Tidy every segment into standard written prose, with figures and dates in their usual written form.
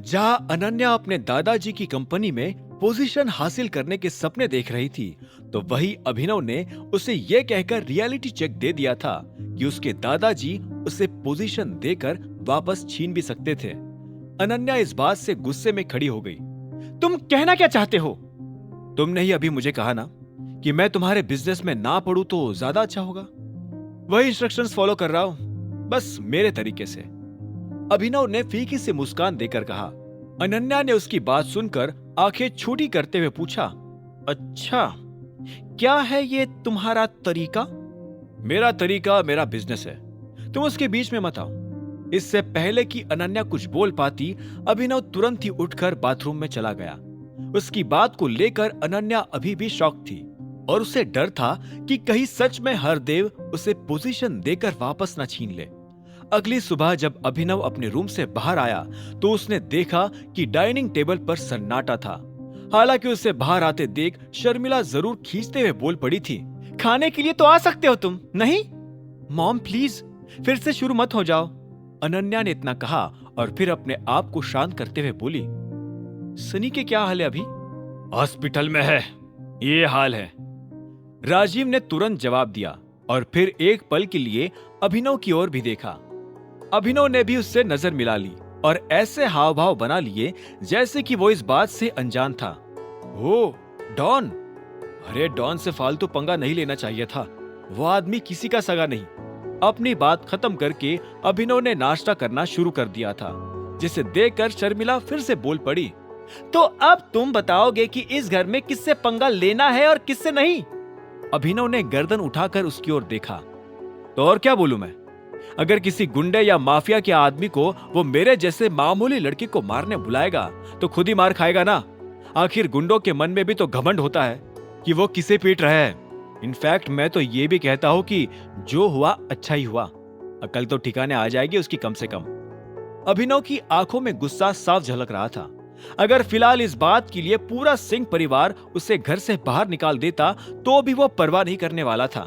जहां अनन्या अपने दादाजी की कंपनी में पोजीशन हासिल करने के सपने देख रही थी, तो वही अभिनव ने उसे यह कहकर रियलिटी चेक दे दिया था कि उसके दादाजी उसे पोजीशन देकर वापस छीन भी सकते थे। अनन्या इस बात से गुस्से में खड़ी हो गई। तुम कहना क्या चाहते हो? तुमने ही अभी मुझे कहा ना कि मैं तुम्हारे बिजनेस में ना पढ़ूं तो ज्यादा अच्छा होगा। वही इंस्ट्रक्शंस फॉलो कर रहा हूं, बस मेरे तरीके से। अभिनव ने फीकी से मुस्कान देकर कहा। अनन्या ने उसकी बात सुनकर आंखें छोटी करते हुए पूछा, अच्छा, क्या है ये तुम्हारा तरीका? मेरा तरीका मेरा बिजनेस है, तुम उसके बीच में मत आओ। इससे पहले कि अनन्या कुछ बोल पाती, अभिनव तुरंत ही उठकर बाथरूम में चला गया। उसकी बात को लेकर अनन्या अभी भी शॉक थी और उसे डर था कि कहीं सच में हरदेव उसे पोजीशन देकर वापस न छीन ले। अगली सुबह जब अभिनव अपने रूम से बाहर आया तो उसने देखा कि डाइनिंग टेबल पर सन्नाटा था। हालांकि उसे बाहर आते देख शर्मिला जरूर खींचते हुए बोल पड़ी थी, खाने के लिए तो आ सकते हो तुम। नहीं मॉम प्लीज, फिर से शुरू मत हो जाओ। अनन्या ने इतना कहा और फिर अपने आप को शांत करते हुए बोली, सनी के क्या हाल है? अभी हॉस्पिटल में है, ये हाल है। राजीव ने तुरंत जवाब दिया और फिर एक पल के लिए अभिनव की ओर भी देखा। अभिनव ने भी उससे नजर मिला ली और ऐसे हाव भाव बना लिए जैसे कि वो इस बात से अनजान था। ओ डॉन, अरे डॉन से फालतू पंगा नहीं लेना चाहिए था, वो आदमी किसी का सगा नहीं। अपनी बात खत्म करके अभिनव ने नाश्ता करना शुरू कर दिया था, जिसे देखकर शर्मिला फिर से बोल पड़ी, तो अब तुम बताओगे कि इस घर में किससे पंगा लेना है और किससे नहीं? अभिनव ने गर्दन उठाकर उसकी ओर देखा। तो और क्या बोलूं मैं? अगर किसी गुंडे या माफिया के आदमी को वो मेरे जैसे मामूली लड़की को मारने बुलाएगा तो खुद ही मार खाएगा ना। आखिर गुंडों के मन में भी तो घमंड होता है कि वो किसे पीट रहे हैं। इनफैक्ट मैं तो ये भी कहता हूं कि जो हुआ अच्छा ही हुआ, अकल तो ठिकाने आ जाएगी उसकी कम से कम। अभिनव की आंखों में गुस्सा साफ झलक रहा था। अगर फिलहाल इस बात के लिए पूरा सिंह परिवार उसे घर से बाहर निकाल देता तो भी वो परवाह नहीं करने वाला था।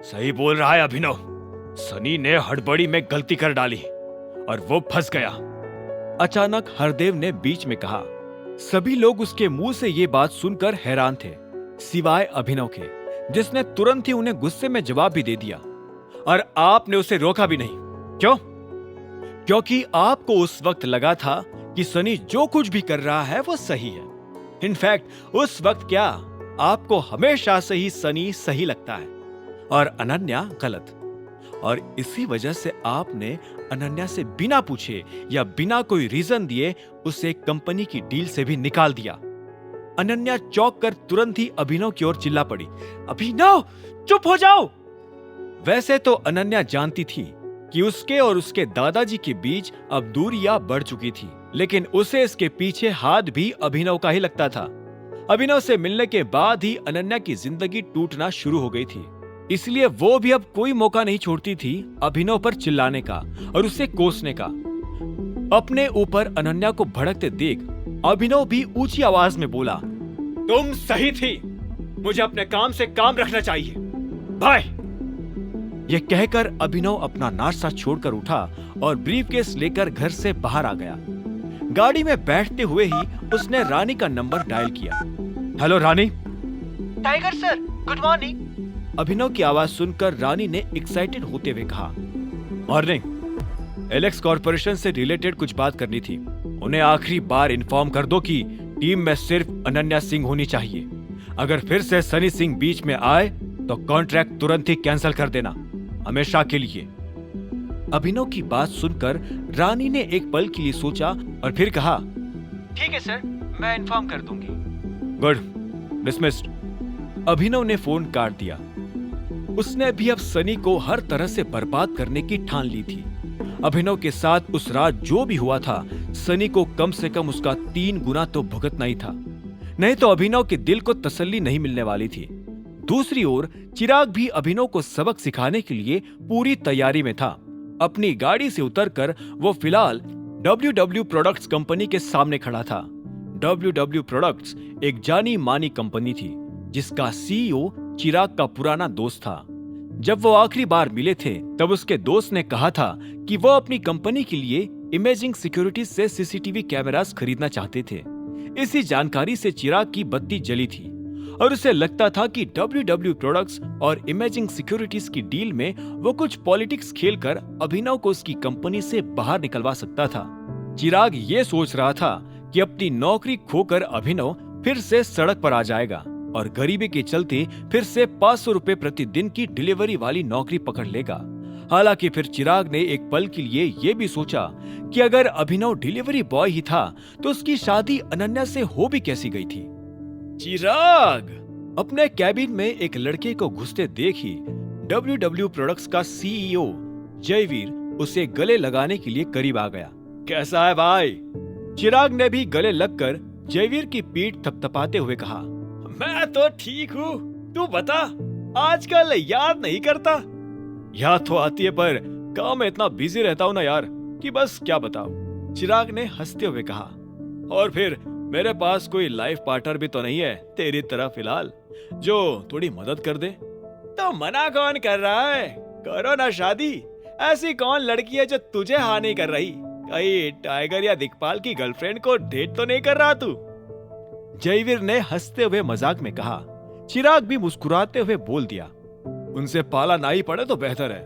सही बोल रहा है अभिनव, सनी ने हड़बड़ी में गलती कर डाली और वो फंस गया। अचानक हरदेव ने बीच में कहा। सभी लोग उसके मुंह से ये बात सुनकर हैरान थे, सिवाय अभिनव के, जिसने तुरंत ही उन्हें गुस्से में जवाब भी दे दिया। और आपने उसे रोका भी नहीं, क्यों? क्योंकि आपको उस वक्त लगा था कि सनी जो कुछ भी कर रहा है वो सही है। इनफैक्ट उस वक्त क्या, आपको हमेशा से ही सनी सही लगता है और अनन्या गलत। और इसी वजह से आपने अनन्या से बिना पूछे या बिना कोई रीजन दिए उसे कंपनी की डील से भी निकाल दिया। अनन्या चौंक कर तुरंत ही अभिनव की ओर चिल्ला पड़ी, अभिनव चुप हो जाओ। वैसे तो अनन्या जानती थी कि उसके और उसके दादाजी के बीच अब दूरियां बढ़ चुकी थी, लेकिन उसे इसके पीछे हाथ भी अभिनव का ही लगता था। अभिनव से मिलने के बाद ही अनन्या की जिंदगी टूटना शुरू हो गई थी, इसलिए वो भी अब कोई मौका नहीं छोड़ती थी अभिनव पर चिल्लाने का और उसे कोसने का। अपने ऊपर अनन्या को भड़कते देख अभिनव भी ऊंची आवाज में बोला, तुम सही थी, मुझे अपने काम से काम रखना चाहिए, बाय। यह कहकर अभिनव अपना नाश्ता छोड़कर उठा और ब्रीफकेस लेकर घर से बाहर आ गया। गाड़ी में बैठते हुए ही उसने रानी का नंबर डायल किया। Hello Rani. Tiger sir, good morning. Abhinav की आवाज सुनकर रानी ने एक्साइटेड होते हुए कहा, मॉर्निंग। एलेक्स कॉर्पोरेशन से रिलेटेड कुछ बात करनी थी। उन्हें आखिरी बार इन्फॉर्म कर दो कि टीम में सिर्फ अनन्या सिंह होनी चाहिए। अगर फिर से सनी सिंह बीच में आए तो कॉन्ट्रैक्ट तुरंत ही कैंसिल कर देना, हमेशा के लिए। अभिनव की बात सुनकर रानी ने एक पल के लिए सोचा और फिर कहा, ठीक है सर, मैं इन्फॉर्म कर दूंगी। Good, dismissed. अभिनव ने फोन काट दिया। उसने भी अब सनी को हर तरह से बर्बाद करने की ठान ली थी। अभिनव के साथ उस रात जो भी हुआ था, सनी को कम से कम उसका 3 गुना तो भुगतना ही था, नहीं तो अभिनव के दिल को तसल्ली नहीं मिलने वाली थी। दूसरी ओर चिराग भी अभिनव को सबक सिखाने के लिए पूरी तैयारी में था। अपनी गाड़ी से उतरकर वो फिलहाल WW प्रोडक्ट्स कंपनी के सामने खड़ा था। WW प्रोडक्ट्स एक जानी मानी कंपनी थी जिसका CEO चिराग का पुराना दोस्त था। जब वो आखिरी बार मिले थे तब उसके दोस्त ने कहा था कि वो अपनी कंपनी के लिए इमेजिंग सिक्योरिटीज से सीसीटीवी कैमरास खरीदना चाहते थे। इसी जानकारी से चिराग की बत्ती जली थी और उसे लगता था कि WW प्रोडक्ट्स और इमेजिंग सिक्योरिटीज की डील में वो कुछ पॉलिटिक्स खेलकर अभिनव को उसकी कंपनी से बाहर निकलवा सकता था। चिराग ये सोच रहा था कि अपनी नौकरी खोकर अभिनव फिर से सड़क पर आ जाएगा और गरीबी के चलते फिर से 500 रुपए प्रतिदिन की डिलीवरी वाली नौकरी पकड़ लेगा। हालांकि फिर चिराग ने एक पल के लिए ये भी सोचा कि अगर अभिनव डिलीवरी बॉय ही था तो उसकी शादी अनन्या से हो भी कैसी गई थी। चिराग अपने कैबिन में एक लड़के को घुसते देख ही WW प्रोडक्ट्स का CEO जयवीर उसे गले लगाने के लिए करीब आ गया। कैसा है भाई? चिराग ने भी गले लगकर जयवीर की पीठ थपथपाते हुए कहा, मैं तो ठीक हूँ, तू बता, आजकल याद नहीं करता? याद तो आती है पर काम में इतना बिजी रहता हूँ ना यार कि बस क्या बताऊं। चिराग ने हंसते हुए कहा, और फिर मेरे पास कोई लाइफ पार्टनर भी तो नहीं है तेरी तरह फिलहाल जो थोड़ी मदद कर दे। तो मना कौन कर रहा है? करो ना शादी। ऐसी कौन लड़की है जो तुझे हाँ नहीं कर रही? कहीं टाइगर या दिखपाल की गर्लफ्रेंड को डेट तो नहीं कर रहा तू? जयवीर ने हंसते हुए मजाक में कहा। चिराग भी मुस्कुराते हुए बोल दिया, उनसे पाला ना ही पड़े तो बेहतर है।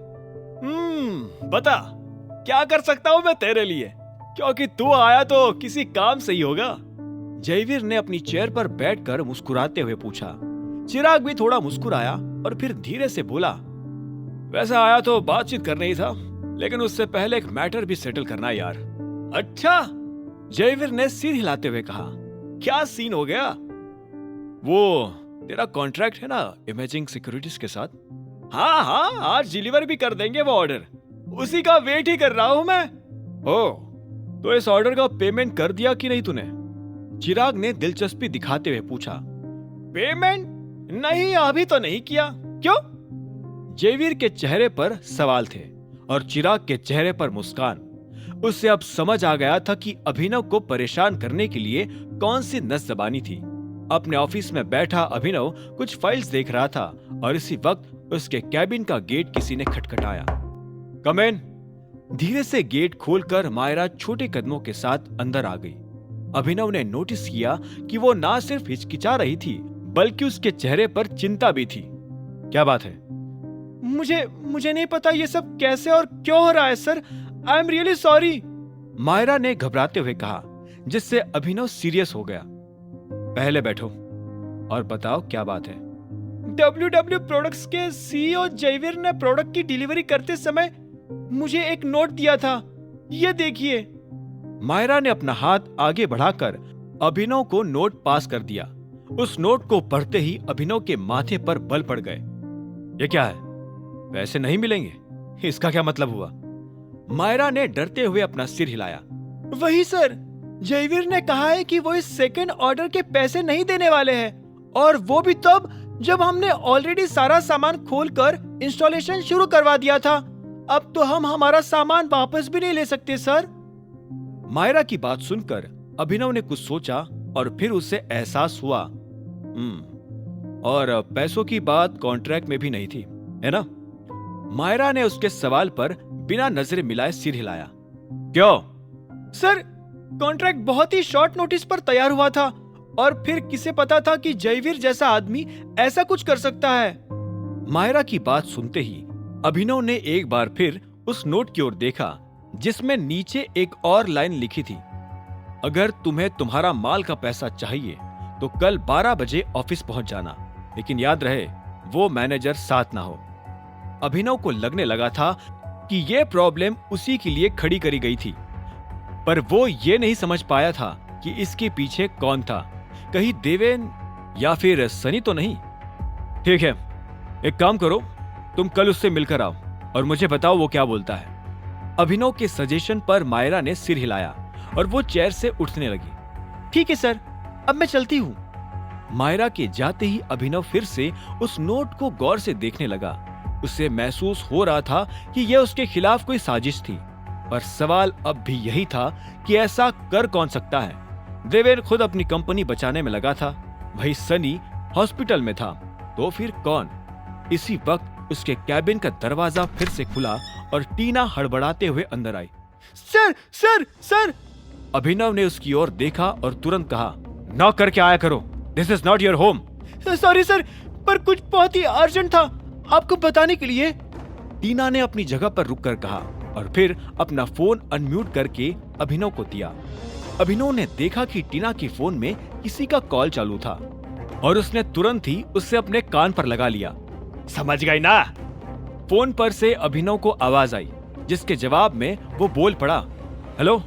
बता क्या कर सकता हूं मैं तेरे लिए, क्योंकि तू आया तो किसी काम से ही होगा। जयवीर ने अपनी चेयर पर बैठकर मुस्कुराते हुए पूछा। चिराग भी थोड़ा मुस्कुराया और फिर धीरे से बोला, वैसा आया तो बातचीत करना ही था, लेकिन उससे पहले एक मैटर भी सेटल करना यार। अच्छा? जयवीर ने सिर हिलाते हुए कहा, क्या सीन हो गया? वो तेरा कॉन्ट्रैक्ट है ना इमेजिंग सिक्योरिटीज के साथ? हाँ हाँ, आज डिलीवर भी कर देंगे वो ऑर्डर, उसी का वेट ही कर रहा हूं मैं। ओ, तो इस ऑर्डर का पेमेंट कर दिया कि नहीं तूने? चिराग ने दिलचस्पी दिखाते हुए पूछा। पेमेंट? नहीं, अभी तो नहीं किया। क्यों? जयवीर के चेहरे पर सवाल थे और चिराग के चेहरे पर मुस्कान। उसे अब समझ आ गया था कि अभिनव को परेशान करने के लिए कौन सी नस जबानी थी। अपने ऑफिस में बैठा अभिनव कुछ फाइल्स देख रहा था और इसी वक्त उसके कैबिन का गेट किसी ने खटखटाया। कम इन। धीरे से गेट खोलकर मायरा छोटे कदमों के साथ अंदर आ गई। अभिनव ने नोटिस किया कि वो ना सिर्फ हिचकिचा रही थी बल्कि उसके चेहरे पर चिंता भी थी। क्या बात है? मुझे नहीं पता ये सब कैसे और क्यों हो रहा है sir. I am really sorry, Myra ने घबराते हुए कहा, जिससे अभिनव सीरियस हो गया। पहले बैठो और बताओ क्या बात है। WW प्रोडक्ट्स के CEO जयवीर ने प्रोडक्ट की डिलीवरी करते समय मुझे एक नोट दिया था, ये देखिए। मायरा ने अपना हाथ आगे बढ़ाकर अभिनव को नोट पास कर दिया। उस नोट को पढ़ते ही अभिनव के माथे पर बल पड़ गए। ये क्या है? पैसे नहीं मिलेंगे? इसका क्या मतलब हुआ? मायरा ने डरते हुए अपना सिर हिलाया। वही सर, जयवीर ने कहा है कि वो इस सेकंड ऑर्डर के पैसे नहीं देने वाले हैं, और वो भी तब जब हमने ऑलरेडी सारा सामान खोलकर इंस्टॉलेशन शुरू करवा दिया था। अब तो हम हमारा सामान वापस भी नहीं ले सकते सर। मायरा की बात सुनकर अभिनव ने कुछ सोचा और फिर उसे एहसास हुआ, और पैसों की बात कॉन्ट्रैक्ट में भी नहीं थी, है ना? मायरा ने उसके सवाल पर बिना नजरें मिलाए सिर हिलाया। क्यों? सर, कॉन्ट्रैक्ट बहुत ही शॉर्ट नोटिस पर तैयार हुआ था, और फिर किसे पता था कि जयवीर जैसा आदमी ऐसा कुछ कर सकता है। मायरा की बात सुनते ही अभिनव ने एक बार फिर उस नोट की ओर देखा जिसमें नीचे एक और लाइन लिखी थी, अगर तुम्हें तुम्हारा माल का पैसा चाहिए तो कल 12 बजे ऑफिस पहुंच जाना, लेकिन याद रहे वो मैनेजर साथ ना हो। अभिनव को लगने लगा था कि यह प्रॉब्लम उसी के लिए खड़ी करी गई थी, पर वो ये नहीं समझ पाया था कि इसके पीछे कौन था। कहीं देवेन या फिर सनी तो नहीं? ठीक है, एक काम करो, तुम कल उससे मिलकर आओ और मुझे बताओ वो क्या बोलता है। अभिनव के सजेशन पर मायरा ने सिर हिलाया और वो चेयर से उठने लगी। ठीक है सर, अब मैं चलती हूँ। मायरा के जाते ही अभिनव फिर से उस नोट को गौर से देखने लगा। उसे महसूस हो रहा था कि यह उसके खिलाफ कोई साजिश थी, पर सवाल अब भी यही था कि ऐसा कर कौन सकता है। देवेन खुद अपनी कंपनी बचाने में लगा था, भाई सनी हॉस्पिटल में था, तो फिर कौन? इसी वक्त उसके कैबिन का दरवाजा फिर से खुला और टीना हड़बड़ाते हुए अंदर आई। Sir sir sir. अभिनव ने उसकी ओर देखा और तुरंत कहा, नॉक करके आया करो, this is not your home. Sorry sir, पर कुछ बहुत ही अर्जेंट था आपको बताने के लिए, टीना ने अपनी जगह पर रुककर कहा और फिर अपना फोन अनम्यूट करके अभिनव को दिया। अभिनव ने देखा कि टीना के फोन में किसी का कॉल चालू था और उसने तुरंत ही उससे अपने कान पर लगा लिया। समझ गई ना? फोन पर से अभिनव को आवाज आई, जिसके जवाब में वो बोल पड़ा, हेलो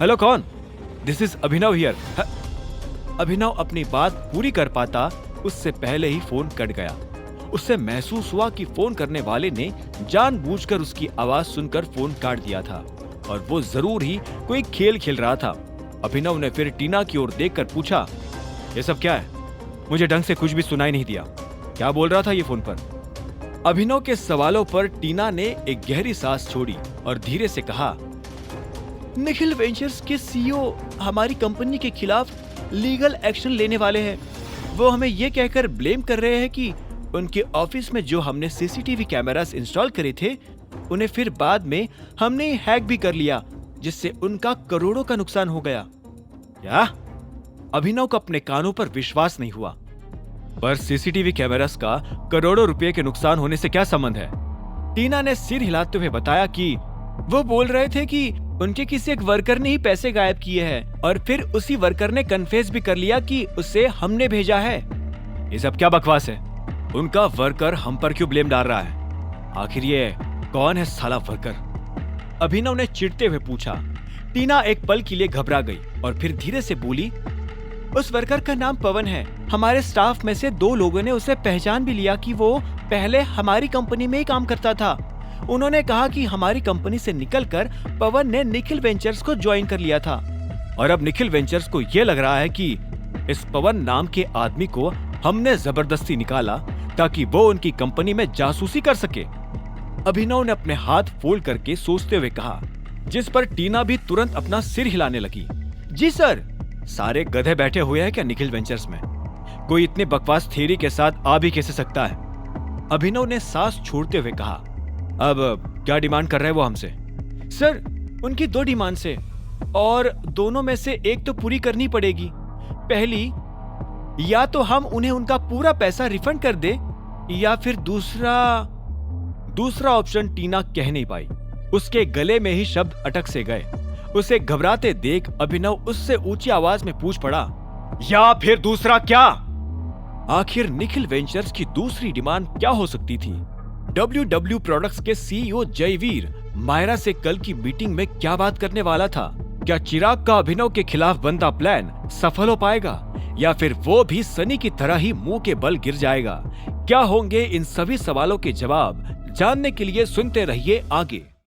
हेलो कौन? This is Abhinav here. Abhinav अपनी बात पूरी कर पाता उससे पहले ही फोन कट गया। उससे महसूस हुआ कि फोन करने वाले ने जानबूझकर उसकी आवाज सुनकर फोन काट दिया था और वो जरूर ही कोई खेल खेल रहा था। अभिनव ने फिर टीना की ओर देखकर पूछा, ये सब क्या है? मुझे ढंग से कुछ भी सुनाई नहीं दिया, क्या बोल रहा था ये फोन पर? अभिनव के सवालों पर टीना ने एक गहरी सांस छोड़ी और धीरे से कहा, निखिल वेंचर्स के सीईओ हमारी कंपनी के खिलाफ लीगल एक्शन लेने वाले हैं। वो हमें ये कहकर ब्लेम कर रहे हैं कि उनके ऑफिस में जो हमने सीसीटीवी कैमरास इंस्टॉल करे थे, उन्हें फिर बाद में हमने हैक भी कर लिया, जिससे उनका करोड़ों का नुकसान हो गया। क्या? अभिनव को अपने कानों पर विश्वास नहीं हुआ। पर सीसीटीवी कैमरास का करोड़ों रुपए के नुकसान होने से क्या संबंध है? टीना ने सिर हिलाते हुए बताया कि वो बोल रहे थे कि उनके किसी एक वर्कर ने ही पैसे गायब किए हैं और फिर उसी वर्कर ने कन्फेस भी कर लिया कि उसे हमने भेजा है। ये सब क्या बकवास है? उनका वर्कर हम पर क्यों ब्लेम डाल रहा है? आखिर ये कौन है साला वर्कर? अभिनव ने चिढ़ते हुए पूछा। टीना एक पल के लिए घबरा गई और फिर धीरे से बोली, उस वर्कर का नाम पवन है। हमारे स्टाफ में से 2 लोगों ने उसे पहचान भी लिया कि वो पहले हमारी कंपनी में ही काम करता था। उन्होंने कहा कि हमारी कंपनी से निकलकर पवन ने निखिल वेंचर्स को ज्वाइन कर लिया था और अब निखिल वेंचर्स को ये लग रहा है कि इस पवन नाम के आदमी को हमने जबरदस्ती निकाला ताकि वो उनकी कंपनी में जासूसी कर सके। अभिनव ने अपने हाथ फोल्ड करके सोचते हुए कहा, जिस पर टीना भी तुरंत अपना सिर हिलाने लगी। जी सर। सारे गधे बैठे हुए हैं क्या निखिल वेंचर्स में? कोई इतनी बकवास थ्योरी के साथ आ भी कैसे सकता है? अभिनव ने सांस छोड़ते हुए कहा। अब क्या डिमांड कर रहे हैं वो हमसे? सर, उनकी 2 डिमांड से और दोनों में से एक तो पूरी करनी पड़ेगी। पहली, या तो हम उन्हें उनका पूरा पैसा रिफंड कर दे या फिर दूसरा ऑप्शन टीना कह नहीं पाई। उसके गले में ही शब्द अटक से गए। उसे घबराते देख अभिनव उससे ऊंची आवाज में पूछ पड़ा, या फिर दूसरा क्या? आखिर निखिल वेंचर्स की दूसरी डिमांड क्या हो सकती थी? WW प्रोडक्ट्स के सीईओ जयवीर मायरा से कल की मीटिंग में क्या बात करने वाला था? क्या चिराग का अभिनव के खिलाफ बनता प्लान सफल हो पाएगा या फिर वो भी सनी की तरह ही मुंह के बल गिर जाएगा? क्या होंगे इन सभी सवालों के जवाब? जानने के लिए सुनते रहिए आगे।